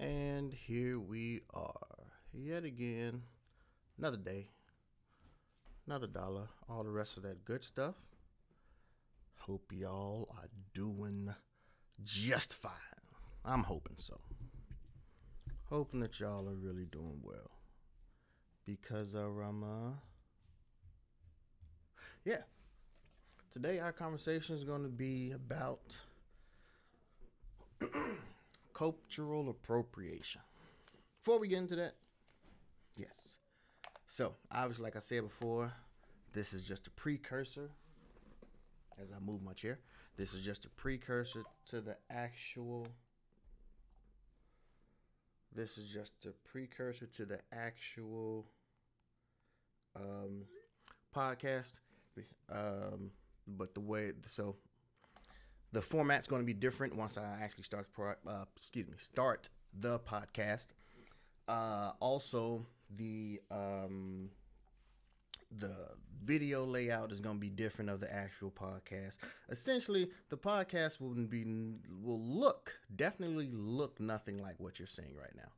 And here we are, yet again, another day, another dollar, all the rest of that good stuff. Hope y'all are doing just fine. I'm hoping so. Hoping that y'all are really doing well. Because today our conversation is going to be about cultural appropriation. Before we get into that, yes. So, obviously, like I said before, this is just a precursor. As I move my chair, this is just a precursor to the actual. This is just a precursor to the actual podcast. But the format's going to be different once I actually start the podcast. Also, the video layout is going to be different of the actual podcast. Essentially, the podcast will definitely look nothing like what you're seeing right now.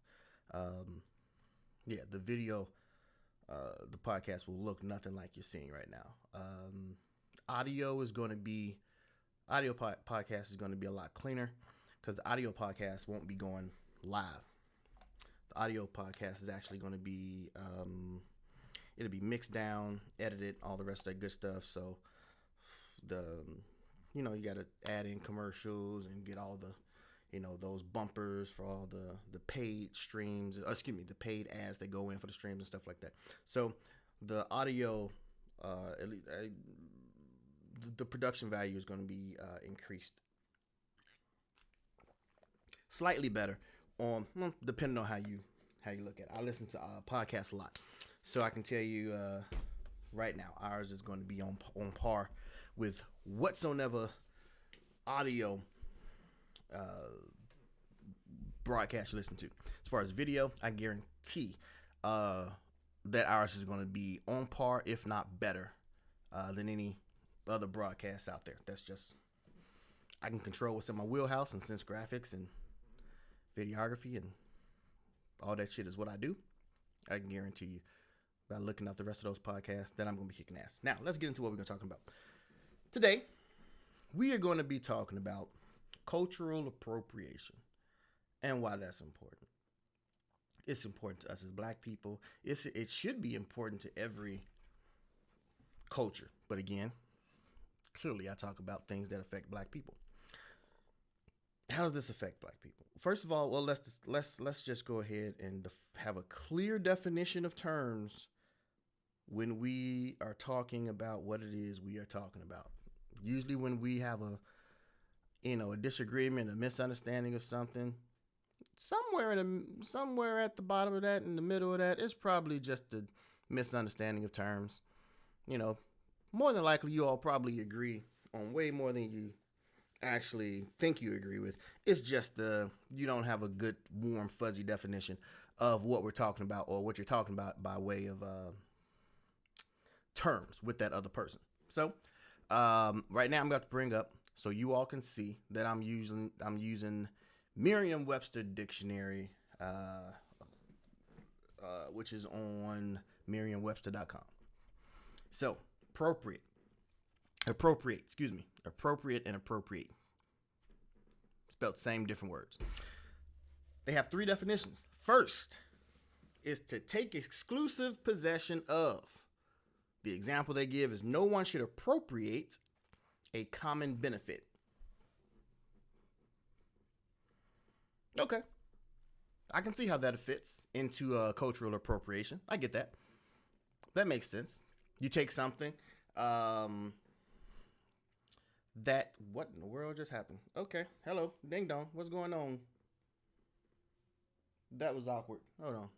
The video, the podcast will look nothing like you're seeing right now. Audio podcast is going to be a lot cleaner because the audio podcast won't be going live. The audio podcast is actually going to be, it'll be mixed down, edited, all the rest of that good stuff. So you got to add in commercials and get all the, those bumpers for all the paid streams, the paid ads that go in for the streams and stuff like that. So the audio, the production value is going to be increased slightly better depending on how you look at it. I listen to podcasts a lot, so I can tell you right now ours is going to be on par with whatsoever audio broadcast you listen to. As far as video, I guarantee that ours is going to be on par, if not better, than any other broadcasts out there. That's just, I can control what's in my wheelhouse, and since graphics and videography and all that shit is what I do, I can guarantee you by looking at the rest of those podcasts that I'm going to be kicking ass. Now, let's get into what we're going to talk about. Today, we are going to be talking about cultural appropriation and why that's important. It's important to us as Black people. It should be important to every culture. But again, clearly I talk about things that affect Black people. How does this affect Black people? First of all, well, let's just go ahead and have a clear definition of terms when we are talking about what it is we are talking about. Usually when we have a disagreement, a misunderstanding of something, somewhere at the bottom of that, in the middle of that, it's probably just a misunderstanding of terms. More than likely you all probably agree on way more than you actually think you agree with. It's just you don't have a good, warm, fuzzy definition of what we're talking about or what you're talking about by way of terms with that other person. So right now I'm about to bring up so you all can see that I'm using Merriam-Webster dictionary, which is on merriam-webster.com. So appropriate and appropriate. Spelled same, different words. They have three definitions. First is to take exclusive possession of. The example they give is no one should appropriate a common benefit. Okay. I can see how that fits into cultural appropriation. I get that. That makes sense. You take something what in the world just happened? Okay. Hello. Ding dong. What's going on? That was awkward. Hold on.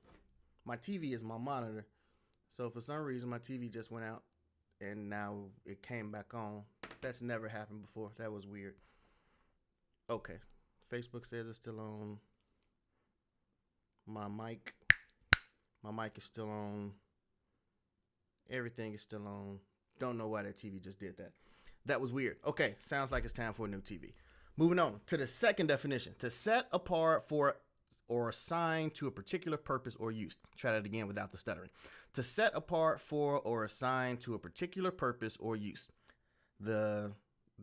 My TV is my monitor. So for some reason, my TV just went out and now it came back on. That's never happened before. That was weird. Okay. Facebook says it's still on. My mic is still on. Everything is still on. Don't know why that TV just did that. That was weird. Okay, sounds like it's time for a new TV. Moving on to the second definition. To set apart for or assigned to a particular purpose or use. Try that again without the stuttering. To set apart for or assign to a particular purpose or use. The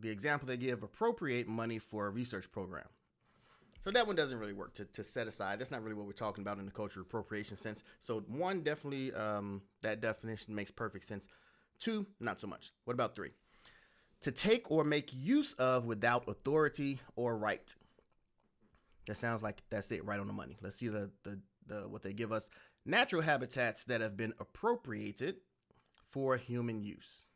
example they give, appropriate money for a research program. So that one doesn't really work to set aside. That's not really what we're talking about in the cultural appropriation sense. So one, definitely that definition makes perfect sense. Two, not so much. What about three? To take or make use of without authority or right. That sounds like that's it, right on the money. Let's see the what they give us. Natural habitats that have been appropriated for human use.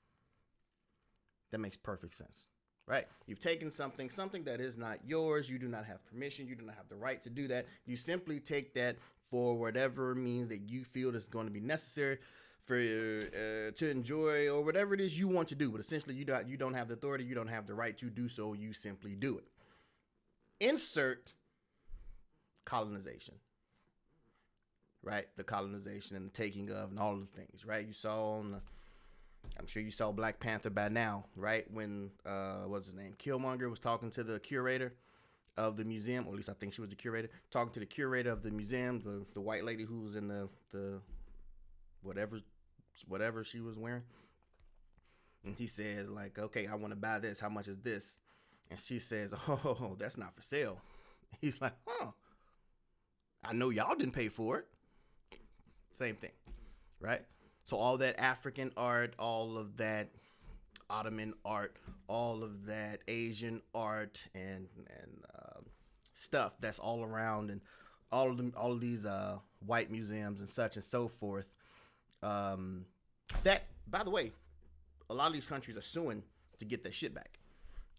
That makes perfect sense, right? You've taken something that is not yours. You do not have permission. You do not have the right to do that. You simply take that for whatever means that you feel is going to be necessary for to enjoy, or whatever it is you want to do. But essentially, you don't have the authority. You don't have the right to do so. You simply do it. Insert colonization, right? The colonization and the taking of and all of the things, right? You saw I'm sure you saw Black Panther by now, right? When, what's his name? Killmonger was talking to the curator of the museum, or at least I think she was the curator, talking to the curator of the museum, the white lady who was in the whatever she was wearing. And he says, like, okay, I want to buy this. How much is this? And she says, oh, that's not for sale. He's like, huh, I know y'all didn't pay for it. Same thing, right? So all that African art, all of that Ottoman art, all of that Asian art and stuff that's all around, and all of these white museums and such and so forth. That, by the way, a lot of these countries are suing to get their shit back.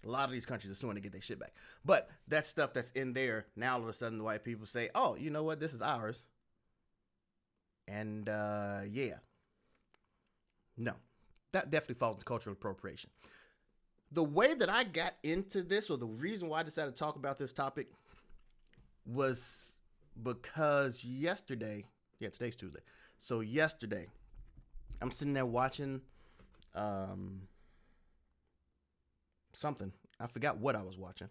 A lot of these countries are suing to get their shit back. But that stuff that's in there, now all of a sudden the white people say, oh, you know what? This is ours. And yeah. No, that definitely falls into cultural appropriation. The way that I got into this, or the reason why I decided to talk about this topic, was because yesterday, today's Tuesday. So yesterday, I'm sitting there watching something. I forgot what I was watching.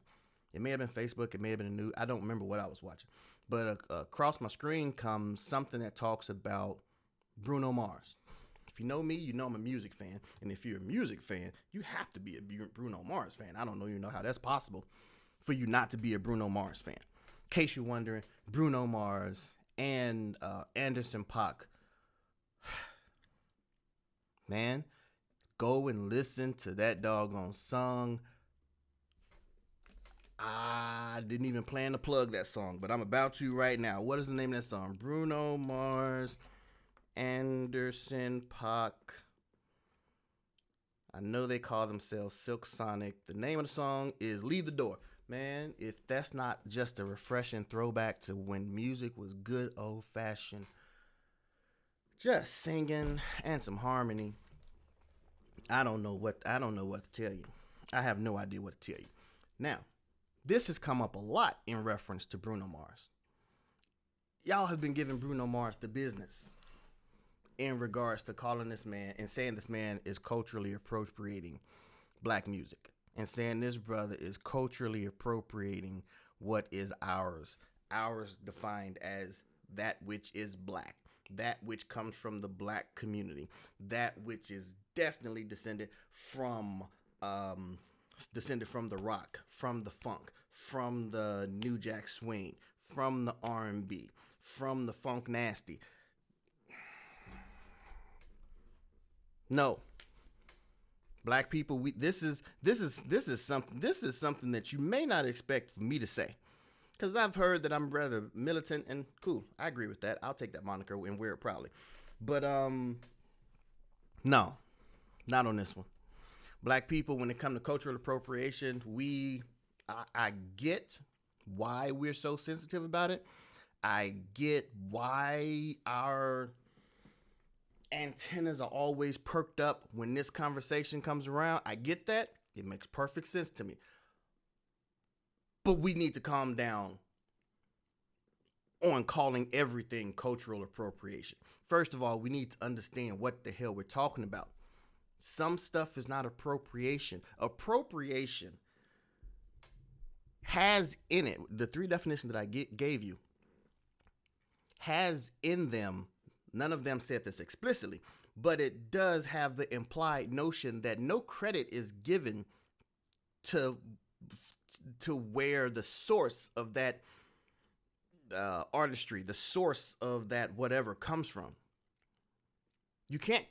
It may have been Facebook. It may have been the news. I don't remember what I was watching. But across my screen comes something that talks about Bruno Mars. If you know me, you know I'm a music fan. And if you're a music fan, you have to be a Bruno Mars fan. I don't even know how that's possible for you not to be a Bruno Mars fan. In case you're wondering, Bruno Mars and Anderson .Paak. Man, go and listen to that doggone song. I didn't even plan to plug that song, but I'm about to right now. What is the name of that song? Bruno Mars, Anderson .Paak. I know they call themselves Silk Sonic. The name of the song is Leave the Door. Man, if that's not just a refreshing throwback to when music was good old-fashioned, just singing and some harmony, I don't know what to tell you. I have no idea what to tell you. Now, this has come up a lot in reference to Bruno Mars. Y'all have been giving Bruno Mars the business in regards to calling this man and saying this man is culturally appropriating black music, and saying this brother is culturally appropriating what is ours defined as that which is black, that which comes from the black community, that which is definitely descended from the rock, from the funk, from the New Jack Swing, from the R&B, from the funk nasty. No, black people, this is something that you may not expect for me to say, because I've heard that I'm rather militant, and cool, I agree with that. I'll take that moniker and wear it proudly. But no, not on this one. Black people, when it comes to cultural appropriation, I get why we're so sensitive about it. I get why our antennas are always perked up when this conversation comes around. I get that. It makes perfect sense to me. But we need to calm down on calling everything cultural appropriation. First of all, we need to understand what the hell we're talking about. Some stuff is not appropriation. Appropriation has in it, the three definitions that I gave you, has in them, none of them said this explicitly, but it does have the implied notion that no credit is given to where the source of that artistry, the source of that whatever comes from. You can't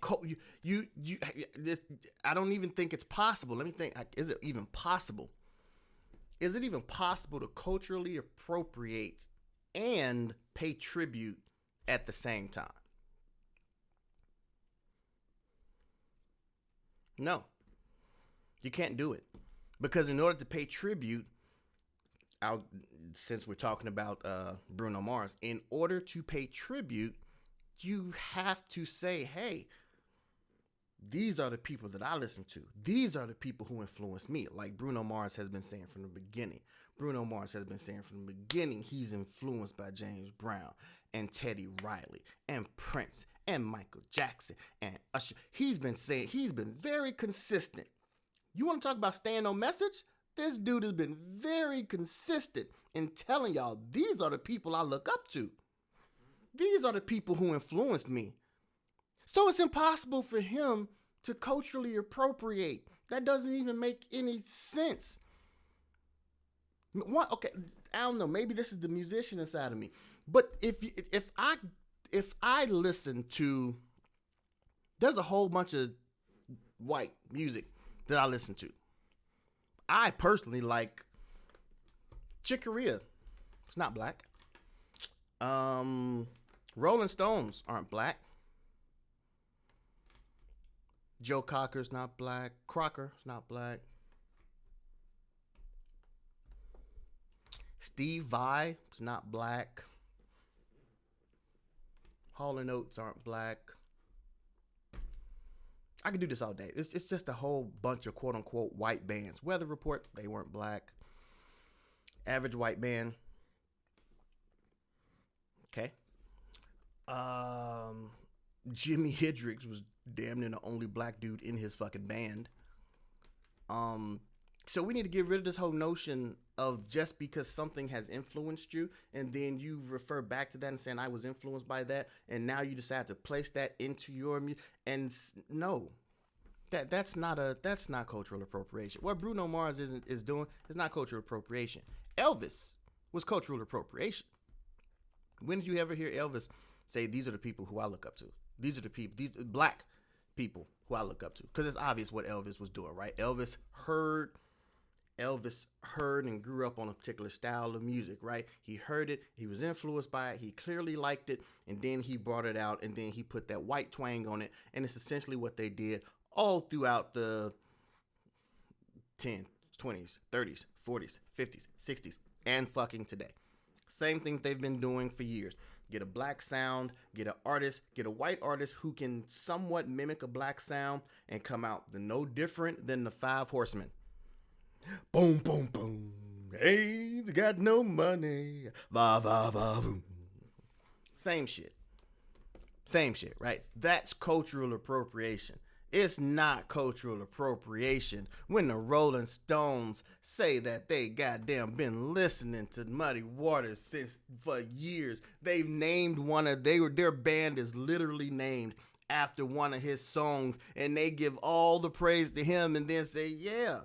this, I don't even think it's possible. Let me think. Is it even possible? Is it even possible to culturally appropriate and pay tribute at the same time? No. You can't do it. Because in order to pay tribute, since we're talking about Bruno Mars, in order to pay tribute, you have to say, hey, these are the people that I listen to. These are the people who influence me. Like Bruno Mars has been saying from the beginning. Bruno Mars has been saying from the beginning he's influenced by James Brown and Teddy Riley and Prince and Michael Jackson and Usher. He's been very consistent. You want to talk about staying on message? This dude has been very consistent in telling y'all, these are the people I look up to. These are the people who influenced me. So it's impossible for him to culturally appropriate. That doesn't even make any sense. Okay, I don't know. Maybe this is the musician inside of me. But if I listen to, there's a whole bunch of white music that I listen to. I personally like Chick Corea. It's not black. Rolling Stones aren't black. Joe Cocker's not black. Crocker's not black. Steve Vai is not black. Hall & Oates aren't black. I could do this all day. It's just a whole bunch of quote unquote white bands. Weather Report, they weren't black. Average White Band. Okay. Jimi Hendrix was damn near the only black dude in his fucking band. So we need to get rid of this whole notion of just because something has influenced you and then you refer back to that and saying I was influenced by that and now you decide to place that into your music. And no, that's not cultural appropriation. What Bruno Mars is doing is not cultural appropriation. Elvis was cultural appropriation. When did you ever hear Elvis say these are the people who I look up to? These are the people, these black people who I look up to? Because it's obvious what Elvis was doing, right? Elvis heard and grew up on a particular style of music, right? He heard it, he was influenced by it, he clearly liked it, and then he brought it out, and then he put that white twang on it, and it's essentially what they did all throughout the 10s, 20s, 30s, 40s, 50s, 60s, and fucking today. Same thing they've been doing for years. Get a black sound, get an artist, get a white artist who can somewhat mimic a black sound and come out no different than the Five Horsemen. Boom, boom, boom. Ain't got no money. Va, va, va, boom. Same shit, right? That's cultural appropriation. It's not cultural appropriation when the Rolling Stones say that they goddamn been listening to Muddy Waters for years. They've named their band is literally named after one of his songs, and they give all the praise to him and then say, yeah,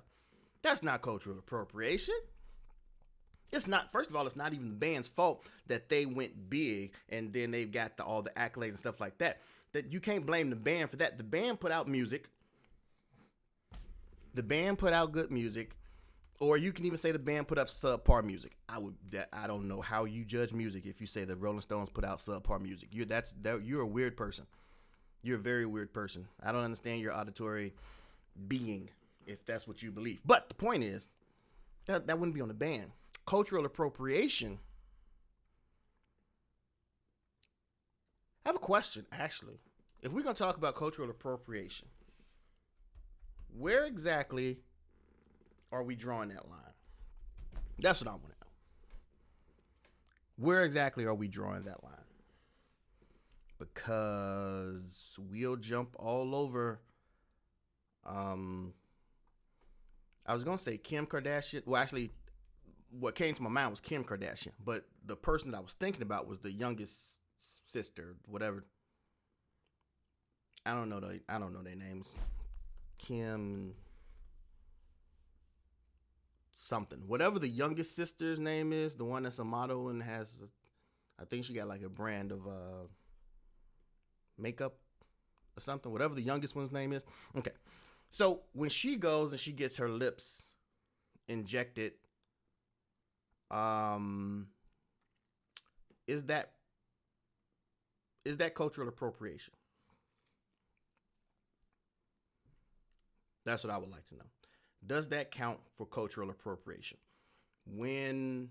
that's not cultural appropriation. It's not, first of all, it's not even the band's fault that they went big and then they've got all the accolades and stuff like that. That you can't blame the band for that. The band put out music. The band put out good music, or you can even say the band put up subpar music. I don't know how you judge music if you say the Rolling Stones put out subpar music. You're a weird person. You're a very weird person. I don't understand your auditory being if that's what you believe. But the point is that wouldn't be on the band. Cultural appropriation. I have a question, actually. If we're going to talk about cultural appropriation, where exactly are we drawing that line? That's what I want to know. Where exactly are we drawing that line? Because we'll jump all over. I was going to say Kim Kardashian. Well, actually, what came to my mind was Kim Kardashian. But the person that I was thinking about was the youngest sister, whatever. I don't know their names. Kim something. Whatever the youngest sister's name is, the one that's a model and I think she got like a brand of makeup or something. Whatever the youngest one's name is. Okay. So when she goes and she gets her lips injected, is that cultural appropriation? That's what I would like to know. Does that count for cultural appropriation? When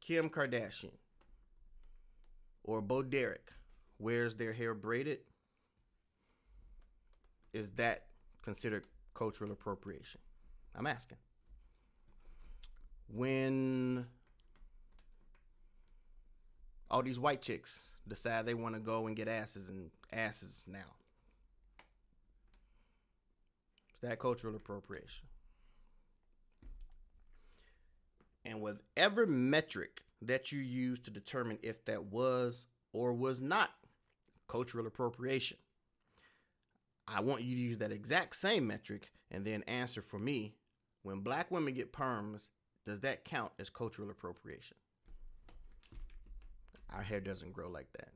Kim Kardashian or Bo Derek wears their hair braided, is that considered cultural appropriation? I'm asking. When all these white chicks decide they want to go and get asses now, is that cultural appropriation? And whatever metric that you use to determine if that was or was not cultural appropriation, I want you to use that exact same metric and then answer for me. When black women get perms, does that count as cultural appropriation? Our hair doesn't grow like that.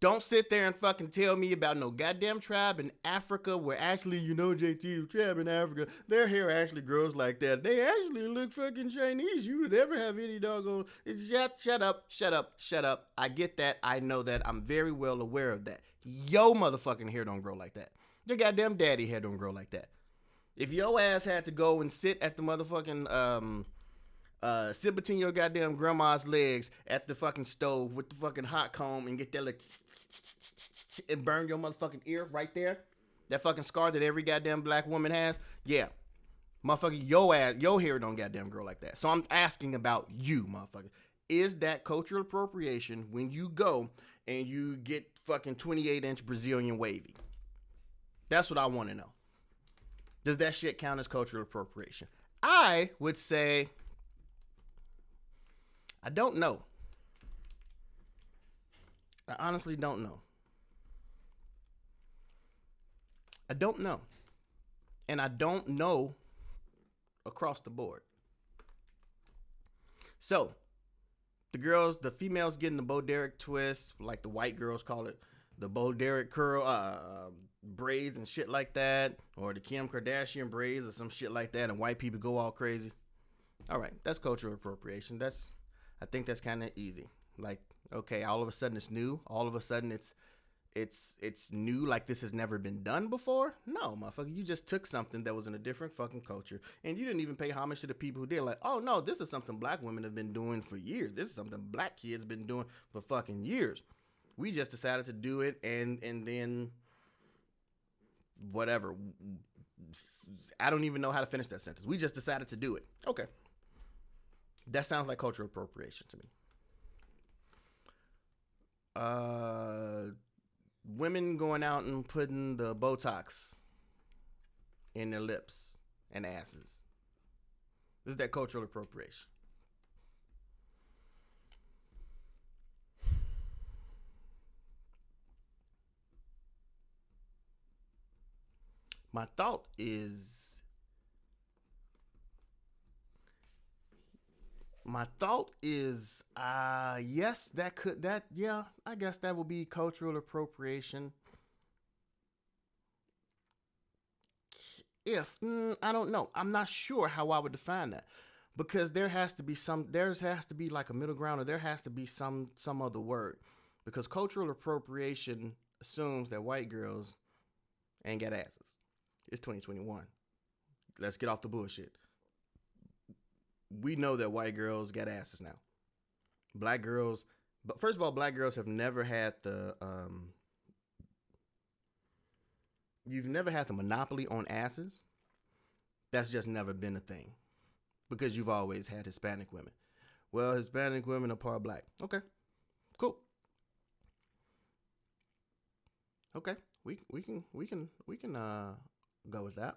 Don't sit there and fucking tell me about no goddamn tribe in Africa where actually, JT, tribe in Africa, their hair actually grows like that. They actually look fucking Chinese. You would never have any doggone... Shut up. I get that. I know that. I'm very well aware of that. Yo motherfucking hair don't grow like that. Your goddamn daddy hair don't grow like that. If your ass had to go and sit at the motherfucking... sit between your goddamn grandma's legs at the fucking stove with the fucking hot comb and get that like and burn your motherfucking ear right there. That fucking scar that every goddamn black woman has. Yeah. Motherfucker, your hair don't goddamn grow like that. So I'm asking about you, motherfucker. Is that cultural appropriation when you go and you get fucking 28-inch Brazilian wavy? That's what I want to know. Does that shit count as cultural appropriation? I would say... I don't know. I honestly don't know. I don't know. And I don't know across the board. So, the females getting the Bo Derek twist, like the white girls call it, the Bo Derek curl, braids and shit like that, or the Kim Kardashian braids or some shit like that, and white people go all crazy. All right, that's cultural appropriation. I think that's kind of easy. Like, okay, all of a sudden it's new. All of a sudden it's new, like this has never been done before. No, motherfucker, you just took something that was in a different fucking culture, and you didn't even pay homage to the people who did. Like, oh no, this is something black women have been doing for years. This is something black kids been doing for fucking years. We just decided to do it, and then whatever. I don't even know how to finish that sentence. We just decided to do it. Okay. That sounds like cultural appropriation to me. Women going out and putting the Botox in their lips and asses. Is that cultural appropriation? My thought is yes, I guess that would be cultural appropriation. I don't know. I'm not sure how I would define that, because there has to be like a middle ground, or there has to be some other word, because cultural appropriation assumes that white girls ain't got asses. It's 2021. Let's get off the bullshit. We know that white girls got asses now. Black girls, but first of all, black girls have never had you've never had the monopoly on asses. That's just never been a thing, because you've always had Hispanic women. Well, Hispanic women are part black. Okay, cool. Okay, we can go with that.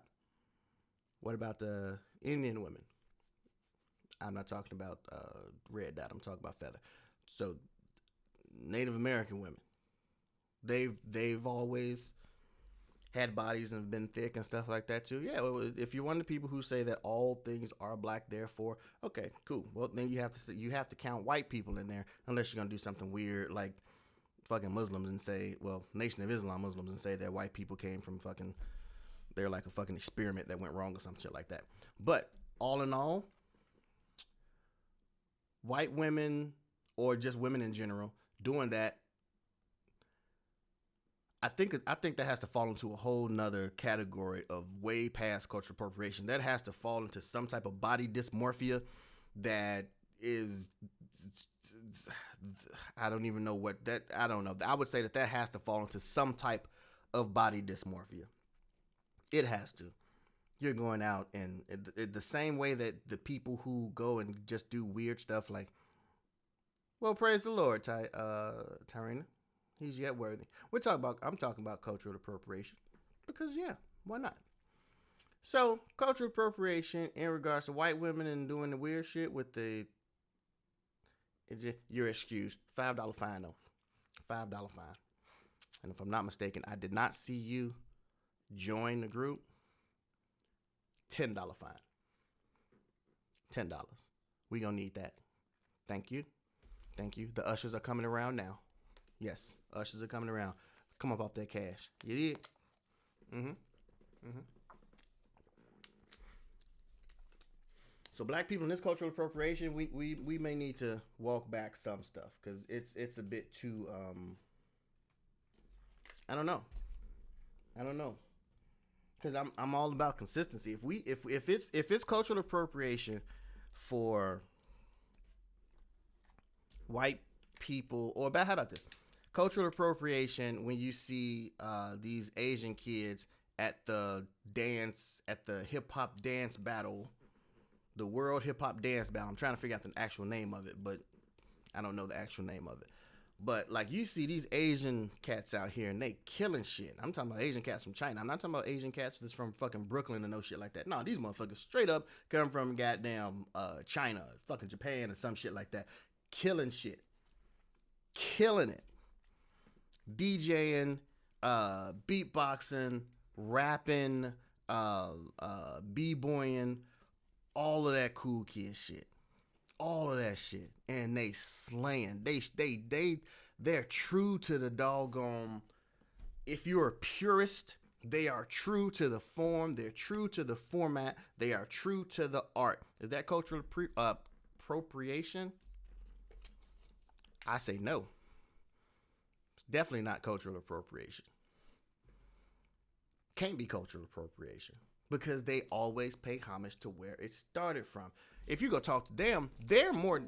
What about the Indian women? I'm not talking about red dot. I'm talking about feather. So Native American women, they've always had bodies and been thick and stuff like that too. Yeah, well, if you're one of the people who say that all things are black, therefore, okay, cool. Well, then you have to count white people in there, unless you're gonna do something weird like fucking Muslims and say, well, Nation of Islam Muslims, and say that white people came from fucking, they're like a fucking experiment that went wrong or some shit like that. But all in all, white women or just women in general doing that, I think that has to fall into a whole nother category of way past cultural appropriation. That has to fall into some type of body dysmorphia that is, I don't even know what that, I don't know. I would say that has to fall into some type of body dysmorphia. It has to. You're going out and the same way that the people who go and just do weird stuff like, well, praise the Lord, Tyrena. He's yet worthy. I'm talking about cultural appropriation because, yeah, why not? So, cultural appropriation in regards to white women and doing the weird shit with you're excused. $5 fine, though. $5 fine. And if I'm not mistaken, I did not see you join the group. $10 fine. $10. We gonna need that. Thank you. Thank you. The ushers are coming around now. Yes, ushers are coming around. Come up off that cash. You did. So black people in this cultural appropriation, we may need to walk back some stuff because it's a bit too I don't know because I'm all about consistency. If it's cultural appropriation for white people, or how about this? Cultural appropriation when you see these Asian kids at the hip hop dance battle, the World Hip Hop Dance Battle. I'm trying to figure out the actual name of it, but I don't know the actual name of it. But like you see these Asian cats out here and they killing shit. I'm talking about Asian cats from China. I'm not talking about Asian cats that's from fucking Brooklyn and no shit like that. No, these motherfuckers straight up come from goddamn China, fucking Japan or some shit like that. Killing shit. Killing it. DJing, beatboxing, rapping, b-boying, all of that cool kid shit. All of that shit. And they slaying. They're true to the doggone, if you're a purist, they are true to the form, they're true to the format, they are true to the art. Is that cultural appropriation? I say no. It's definitely not cultural appropriation. Can't be cultural appropriation because they always pay homage to where it started from. If you go talk to them, they're more